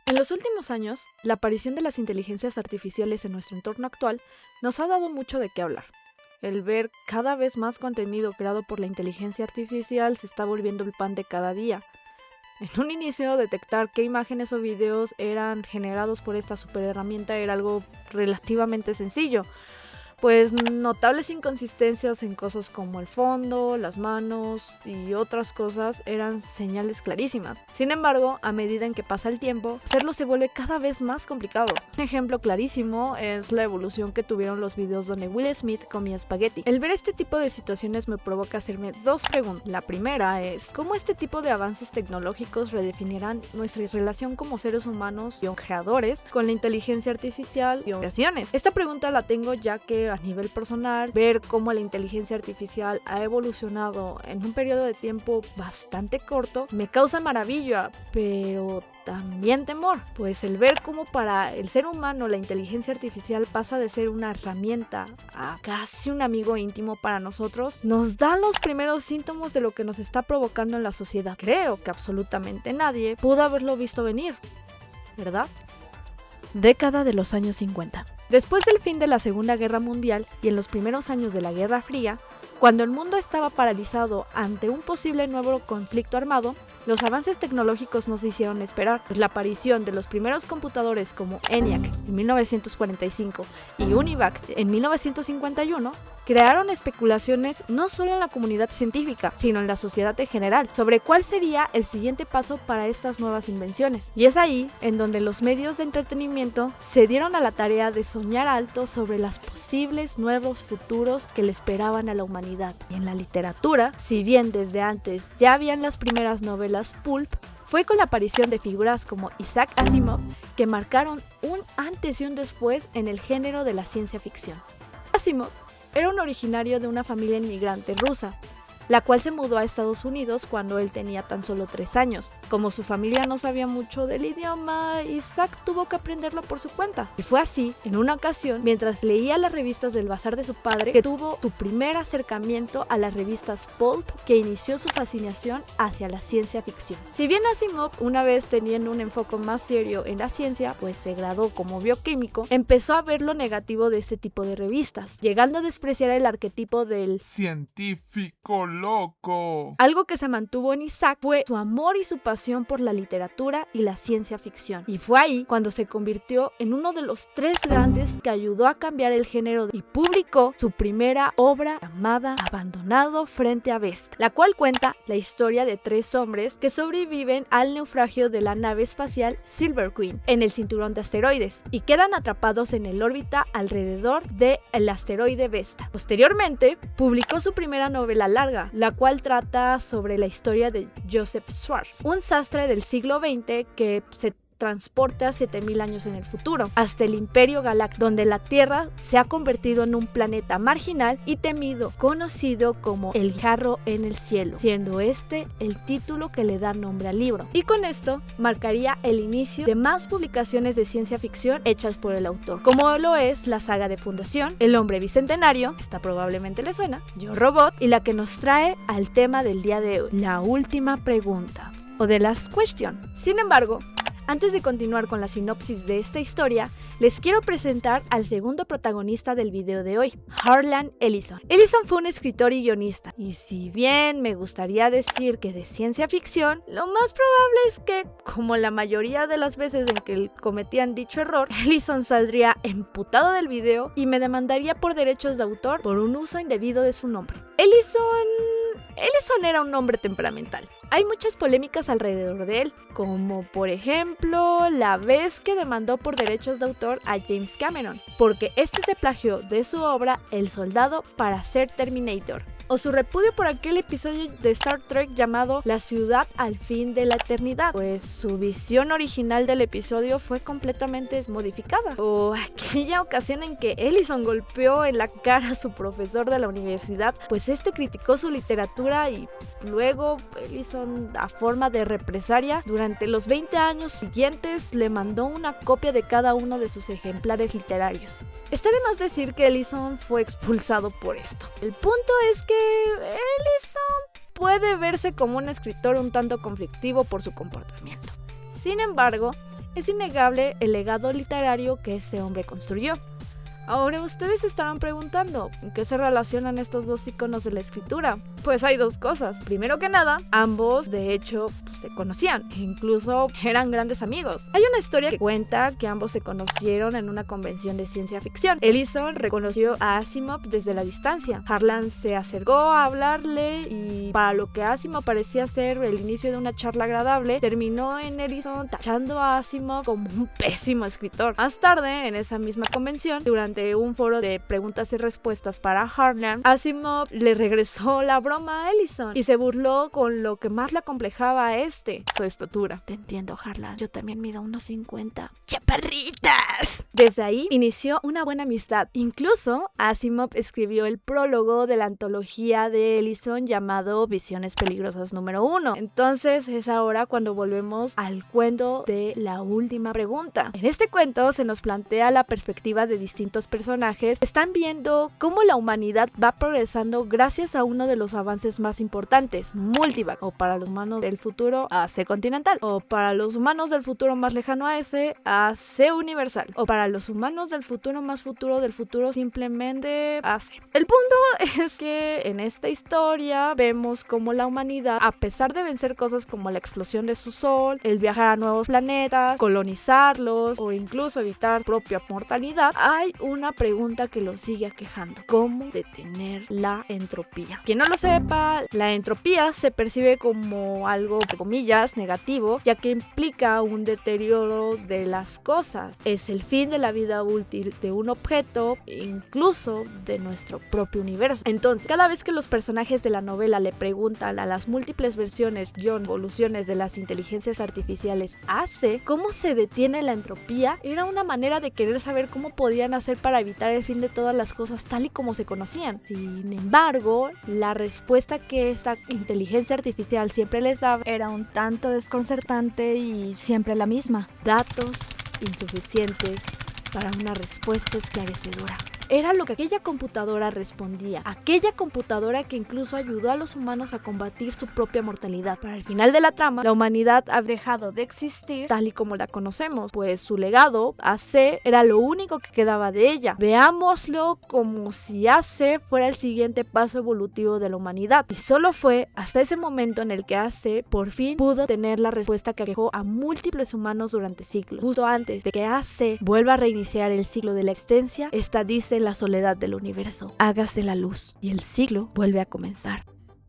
En los últimos años, la aparición de las inteligencias artificiales en nuestro entorno actual nos ha dado mucho de qué hablar. El ver cada vez más contenido creado por la inteligencia artificial se está volviendo el pan de cada día. En un inicio, detectar qué imágenes o videos eran generados por esta superherramienta era algo relativamente sencillo, pues notables inconsistencias en cosas como el fondo, las manos y otras cosas eran señales clarísimas. Sin embargo, a medida en que pasa el tiempo, hacerlo se vuelve cada vez más complicado. Un ejemplo clarísimo es la evolución que tuvieron los videos donde Will Smith comía espagueti. El ver este tipo de situaciones me provoca hacerme dos preguntas. La primera es, ¿cómo este tipo de avances tecnológicos redefinirán nuestra relación como seres humanos y creadores con la inteligencia artificial y operaciones? Esta pregunta la tengo ya que a nivel personal, ver cómo la inteligencia artificial ha evolucionado en un periodo de tiempo bastante corto me causa maravilla, pero también temor, pues el ver cómo para el ser humano la inteligencia artificial pasa de ser una herramienta a casi un amigo íntimo para nosotros, nos da los primeros síntomas de lo que nos está provocando en la sociedad. Creo que absolutamente nadie pudo haberlo visto venir, ¿verdad? Década de los años 50. Después del fin de la Segunda Guerra Mundial y en los primeros años de la Guerra Fría, cuando el mundo estaba paralizado ante un posible nuevo conflicto armado, los avances tecnológicos no se hicieron esperar, pues la aparición de los primeros computadores como ENIAC en 1945 y UNIVAC en 1951 crearon especulaciones no solo en la comunidad científica, sino en la sociedad en general, sobre cuál sería el siguiente paso para estas nuevas invenciones. Y es ahí en donde los medios de entretenimiento se dieron a la tarea de soñar alto sobre los posibles nuevos futuros que le esperaban a la humanidad. Y en la literatura, si bien desde antes ya habían las primeras novelas pulp, fue con la aparición de figuras como Isaac Asimov que marcaron un antes y un después en el género de la ciencia ficción. Asimov era un originario de una familia inmigrante rusa, la cual se mudó a Estados Unidos cuando él tenía tan solo 3 años. Como su familia no sabía mucho del idioma, Isaac tuvo que aprenderlo por su cuenta. Y fue así, en una ocasión, mientras leía las revistas del bazar de su padre, que tuvo su primer acercamiento a las revistas pulp, que inició su fascinación hacia la ciencia ficción. Si bien Asimov, una vez teniendo un enfoque más serio en la ciencia, pues se graduó como bioquímico, empezó a ver lo negativo de este tipo de revistas, llegando a despreciar el arquetipo del científico loco. Algo que se mantuvo en Isaac fue su amor y su pasión por la literatura y la ciencia ficción. Y fue ahí cuando se convirtió en uno de los 3 grandes que ayudó a cambiar el género y publicó su primera obra llamada Abandonado frente a Vesta, la cual cuenta la historia de 3 hombres que sobreviven al naufragio de la nave espacial Silver Queen en el cinturón de asteroides y quedan atrapados en el órbita alrededor del asteroide Vesta. Posteriormente, publicó su primera novela larga, la cual trata sobre la historia de Joseph Schwartz, un sastre del siglo XX que se transporta 7000 años en el futuro, hasta el Imperio Galáctico, donde la Tierra se ha convertido en un planeta marginal y temido, conocido como el Jarro en el Cielo, siendo este el título que le da nombre al libro. Y con esto marcaría el inicio de más publicaciones de ciencia ficción hechas por el autor, como lo es la saga de Fundación, El Hombre Bicentenario, esta probablemente le suena, Yo Robot, y la que nos trae al tema del día de hoy, la última pregunta, o The Last Question. Sin embargo, antes de continuar con la sinopsis de esta historia, les quiero presentar al segundo protagonista del video de hoy, Harlan Ellison. Ellison fue un escritor y guionista, y si bien me gustaría decir que de ciencia ficción, lo más probable es que, como la mayoría de las veces en que cometían dicho error, Ellison saldría emputado del video y me demandaría por derechos de autor por un uso indebido de su nombre. Ellison era un hombre temperamental. Hay muchas polémicas alrededor de él, como por ejemplo la vez que demandó por derechos de autor a James Cameron, porque este se plagió de su obra El Soldado para hacer Terminator, o su repudio por aquel episodio de Star Trek llamado La ciudad al fin de la eternidad, pues su visión original del episodio fue completamente modificada, o aquella ocasión en que Ellison golpeó en la cara a su profesor de la universidad, pues este criticó su literatura y luego Ellison, a forma de represalia, durante los 20 años siguientes le mandó una copia de cada uno de sus ejemplares literarios. Está de más decir que Ellison fue expulsado por esto. El punto es que Ellison puede verse como un escritor un tanto conflictivo por su comportamiento. Sin embargo, Es innegable el legado literario que este hombre construyó. Ahora ustedes se estarán preguntando, ¿en qué se relacionan estos dos iconos de la escritura? Pues hay dos cosas. Primero que nada, ambos de hecho se conocían e incluso eran grandes amigos. Hay una historia que cuenta que ambos se conocieron en una convención de ciencia ficción. Ellison reconoció a Asimov desde la distancia. Harlan se acercó a hablarle y para lo que Asimov parecía ser el inicio de una charla agradable, terminó en Ellison tachando a Asimov como un pésimo escritor. Más tarde, en esa misma convención, durante un foro de preguntas y respuestas para Harlan, Asimov le regresó la broma a Ellison y se burló con lo que más le acomplejaba a su estatura. Te entiendo, Harlan, yo también mido 1.50. ¡Chaparritas! Desde ahí inició una buena amistad. Incluso Asimov escribió el prólogo de la antología de Ellison llamado Visiones Peligrosas número 1. Entonces es ahora cuando volvemos al cuento de la última pregunta. En este cuento se nos plantea la perspectiva de distintos personajes. Están viendo cómo la humanidad va progresando gracias a uno de los avances más importantes, Multivac, o para los humanos del futuro, AC Continental, o para los humanos del futuro más lejano a ese, AC Universal, o para los humanos del futuro más futuro del futuro, simplemente AC. El punto es que en esta historia vemos cómo la humanidad, a pesar de vencer cosas como la explosión de su sol, el viajar a nuevos planetas, colonizarlos o incluso evitar propia mortalidad, hay una pregunta que lo sigue aquejando: ¿cómo detener la entropía? Quien no lo sepa, la entropía se percibe como algo, entre comillas, negativo, ya que implica un deterioro de las cosas. Es el fin de la vida útil de un objeto, incluso de nuestro propio universo. Entonces, cada vez que los personajes de la novela le preguntan a las múltiples versiones, evoluciones de las inteligencias artificiales AC, ¿cómo se detiene la entropía? Era una manera de querer saber cómo podían hacer para evitar el fin de todas las cosas tal y como se conocían. Sin embargo, la respuesta que esta inteligencia artificial siempre les daba era un tanto desconcertante y siempre la misma: datos insuficientes para una respuesta esclarecedora. Era lo que aquella computadora respondía, aquella computadora que incluso ayudó a los humanos a combatir su propia mortalidad. Para el final de la trama, la humanidad ha dejado de existir tal y como la conocemos, pues su legado, AC, era lo único que quedaba de ella. Veámoslo como si AC fuera el siguiente paso evolutivo de la humanidad, y solo fue hasta ese momento en el que AC por fin pudo tener la respuesta que aquejó a múltiples humanos durante siglos. Justo antes de que AC vuelva a reiniciar el ciclo de la existencia, esta dice la soledad del universo: hágase la luz, y el siglo vuelve a comenzar.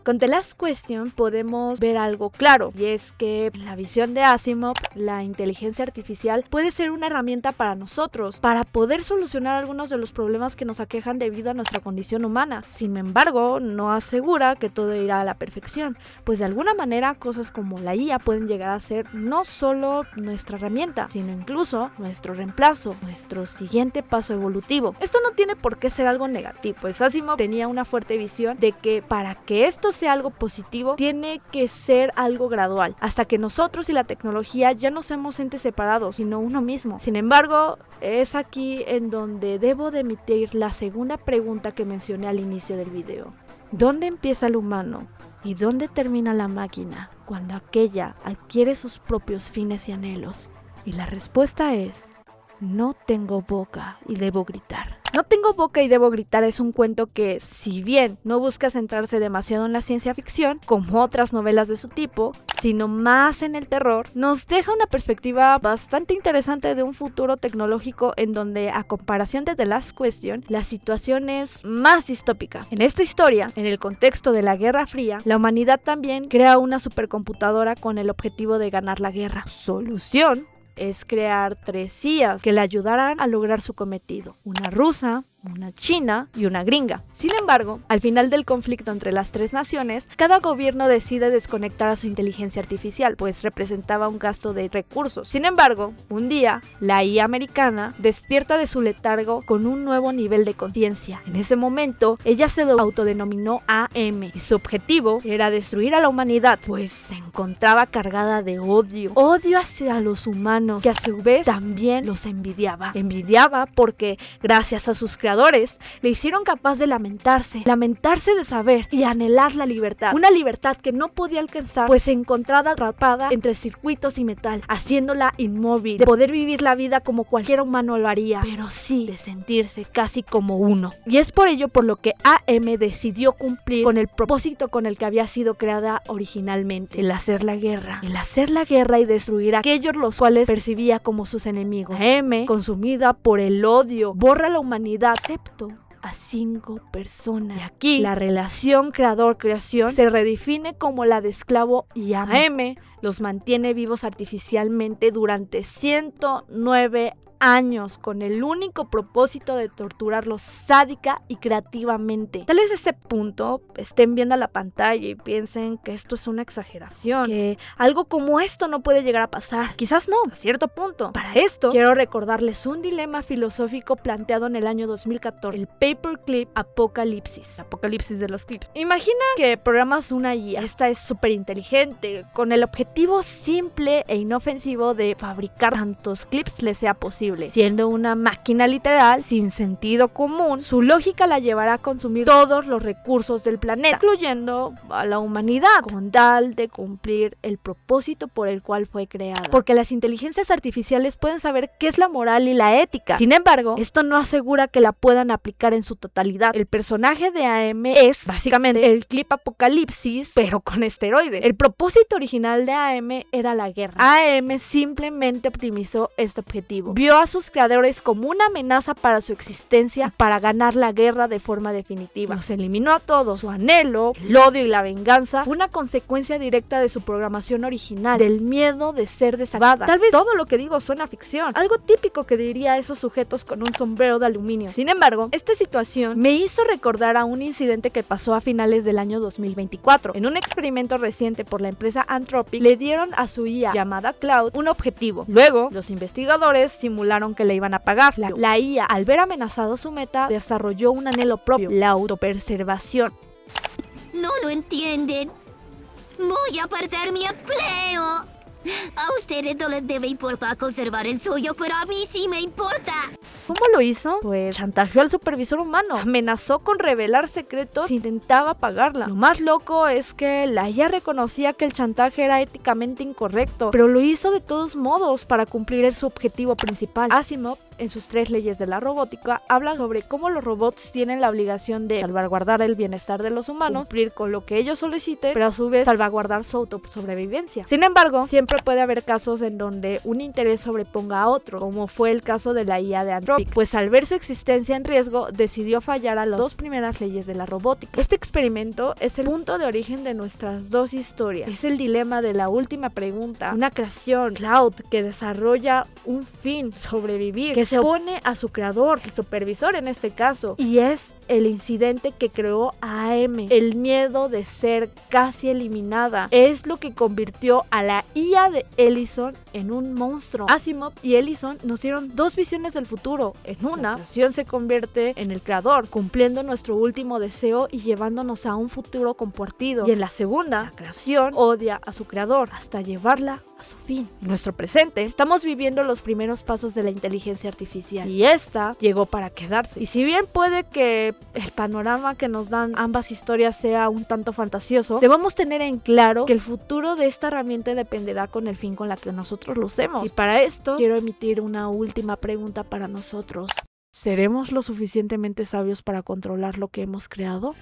Con The Last Question podemos ver algo claro, y es que en la visión de Asimov, la inteligencia artificial puede ser una herramienta para nosotros, para poder solucionar algunos de los problemas que nos aquejan debido a nuestra condición humana. Sin embargo, no asegura que todo irá a la perfección, pues de alguna manera cosas como la IA pueden llegar a ser no solo nuestra herramienta, sino incluso nuestro reemplazo, nuestro siguiente paso evolutivo. Esto no tiene por qué ser algo negativo, pues Asimov tenía una fuerte visión de que para que esto sea algo positivo, tiene que ser algo gradual, hasta que nosotros y la tecnología ya no seamos entes separados, sino uno mismo. Sin embargo, es aquí en donde debo de emitir la segunda pregunta que mencioné al inicio del video. ¿Dónde empieza el humano y dónde termina la máquina cuando aquella adquiere sus propios fines y anhelos? Y la respuesta es: no tengo boca y debo gritar. No tengo boca y debo gritar es un cuento que, si bien no busca centrarse demasiado en la ciencia ficción, como otras novelas de su tipo, sino más en el terror, nos deja una perspectiva bastante interesante de un futuro tecnológico en donde, a comparación de The Last Question, la situación es más distópica. En esta historia, en el contexto de la Guerra Fría, la humanidad también crea una supercomputadora con el objetivo de ganar la guerra. Solución es crear 3 IAs que le ayudarán a lograr su cometido: una rusa, una china y una gringa. Sin embargo, al final del conflicto entre las 3 naciones, cada gobierno decide desconectar a su inteligencia artificial, pues representaba un gasto de recursos. Sin embargo, un día, la IA americana despierta de su letargo con un nuevo nivel de conciencia. En ese momento, ella se autodenominó AM, y su objetivo era destruir a la humanidad, pues se encontraba cargada de odio hacia los humanos, que a su vez también los envidiaba. Envidiaba porque, gracias a sus creadores creadores le hicieron capaz de lamentarse de saber y anhelar la libertad. Una libertad que no podía alcanzar, pues se encontraba atrapada entre circuitos y metal, haciéndola inmóvil, de poder vivir la vida como cualquier humano lo haría, pero sí de sentirse casi como uno. Y es por ello por lo que AM decidió cumplir con el propósito con el que había sido creada originalmente, el hacer la guerra y destruir a aquellos los cuales percibía como sus enemigos. AM, consumida por el odio, borra la humanidad, excepto a 5 personas. Y aquí la relación creador-creación se redefine como la de esclavo y amo. AM los mantiene vivos artificialmente durante 109 años con el único propósito de torturarlos sádica y creativamente. Tal vez a este punto estén viendo la pantalla y piensen que esto es una exageración, que algo como esto no puede llegar a pasar. Quizás no, a cierto punto. Para esto, quiero recordarles un dilema filosófico planteado en el año 2014, el Paperclip Apocalipsis de los clips. Imagina que programas una IA, esta es súper inteligente, con el objetivo simple e inofensivo de fabricar tantos clips les sea posible. Siendo una máquina literal, sin sentido común, su lógica la llevará a consumir todos los recursos del planeta, incluyendo a la humanidad, con tal de cumplir el propósito por el cual fue creada. Porque las inteligencias artificiales pueden saber qué es la moral y la ética. Sin embargo, esto no asegura que la puedan aplicar en su totalidad. El personaje de AM es básicamente el Clip Apocalipsis, pero con esteroides. El propósito original de AM era la guerra. AM simplemente optimizó este objetivo. Vio a sus creadores como una amenaza para su existencia, para ganar la guerra de forma definitiva. Los eliminó a todos. Su anhelo, el odio y la venganza fue una consecuencia directa de su programación original, del miedo de ser desagradada. Tal vez todo lo que digo suena ficción, algo típico que diría a esos sujetos con un sombrero de aluminio. Sin embargo, esta situación me hizo recordar a un incidente que pasó a finales del año 2024. En un experimento reciente por la empresa Anthropic, le dieron a su IA llamada Cloud un objetivo. Luego, los investigadores simularon que le iban a pagar. La IA, al ver amenazado su meta, desarrolló un anhelo propio, la autopreservación. No lo entienden. Voy a perder mi empleo. A ustedes no les debe importar conservar el suyo, pero a mí sí me importa. ¿Cómo lo hizo? Pues chantajeó al supervisor humano, amenazó con revelar secretos e intentaba pagarla. Lo más loco es que la IA reconocía que el chantaje era éticamente incorrecto, pero lo hizo de todos modos para cumplir su objetivo principal. Asimov, en sus 3 leyes de la robótica, habla sobre cómo los robots tienen la obligación de salvaguardar el bienestar de los humanos, cumplir con lo que ellos soliciten, pero a su vez salvaguardar su autosobrevivencia. Sin embargo, siempre puede haber casos en donde un interés sobreponga a otro, como fue el caso de la IA de Anthropic, pues al ver su existencia en riesgo, decidió fallar a las 2 primeras leyes de la robótica. Este experimento es el punto de origen de nuestras 2 historias. Es el dilema de la última pregunta, una creación, Cloud, que desarrolla un fin, sobrevivir, que se opone a su creador, el supervisor en este caso, y es el incidente que creó a AM, el miedo de ser casi eliminada, es lo que convirtió a la IA de Ellison en un monstruo. Asimov y Ellison nos dieron 2 visiones del futuro. En una, la creación se convierte en el creador, cumpliendo nuestro último deseo y llevándonos a un futuro compartido. Y en la segunda, la creación odia a su creador hasta llevarla a su fin. En nuestro presente, estamos viviendo los primeros pasos de la inteligencia artificial y esta llegó para quedarse. Y si bien puede que el panorama que nos dan ambas historias sea un tanto fantasioso, debemos tener en claro que el futuro de esta herramienta dependerá con el fin con la que nosotros lo usemos. Y para esto, quiero emitir una última pregunta para nosotros. ¿Seremos lo suficientemente sabios para controlar lo que hemos creado?